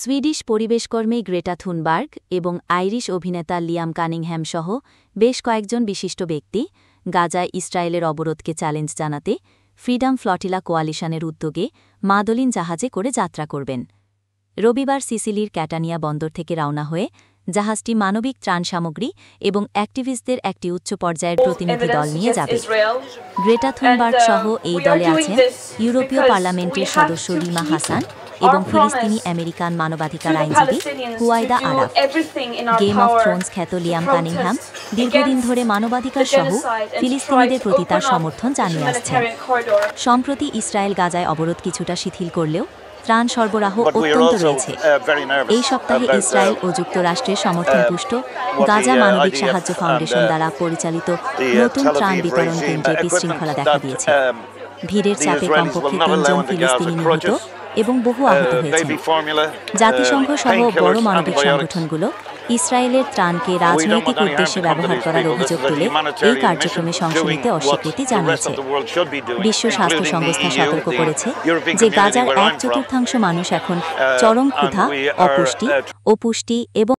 Swedish পরিবেশকর্মী Greta Thunberg এবং Irish অভিনেতা Liam Cunningham সহ বেশ কয়েকজন বিশিষ্ট ব্যক্তি গাজায় ইসরায়েলের অবরোধকে চ্যালেঞ্জ জানাতে ফ্রিডম ফ্লটিলা কোয়ালিশনের উদ্যোগে মাদলিন জাহাজে করে যাত্রা করবেন। রবিবার সিসিলির ক্যাটানিয়া বন্দর থেকে রওনা হয়ে জাহাজটি মানবিক ত্রাণ সামগ্রী এবং অ্যাক্টিভিস্টদের একটি উচ্চ পর্যায়ের প্রতিনিধি দল নিয়ে যাবে। গ্রেটা থুনবার্গ সহ এই দলে আছেন ইউরোপীয় পার্লামেন্টের সদস্য রিমা হাসান এবং ফিলিস্তিনি আমেরিকান মানবাধিকার আইনজীবী হুয়াইদা আরাফ। গেম অফ থ্রোনস খ্যাত লিয়াম কানিংহ্যাম দীর্ঘদিন ধরে মানবাধিকার সহ ফিলিস্তিনিদের প্রতি তার সমর্থন জানিয়ে আসছেন। সম্প্রতি ইসরায়েল গাজায় অবরোধ কিছুটা শিথিল করলেও ত্রাণ সরবরাহ অত্যন্ত রয়েছে। এই সপ্তাহে ইসরায়েল ও যুক্তরাষ্ট্রের সমর্থনপুষ্ট গাজা মানবিক সাহায্য ফাউন্ডেশন দ্বারা পরিচালিত নতুন ত্রাণ বিতরণ কেন্দ্রে বিশৃঙ্খলা দেখা দিয়েছে। ভিড়ের চাপে কমপক্ষে ৩ জন ফিলিস্তিনি নিহত এবং বহু আহত হয়েছেন। জাতিসংঘ সহ বড় মানবিক সংগঠনগুলো ইসরায়েলের ত্রাণকে রাজনৈতিক উদ্দেশ্যে ব্যবহার করার অভিযোগ তুলে এই কার্যক্রমে অংশ নিতে অস্বীকৃতি জানিয়েছে। বিশ্ব স্বাস্থ্য সংস্থা সতর্ক করেছে যে গাজার ১/৪ মানুষ এখন চরম ক্ষুধা, অপুষ্টি এবং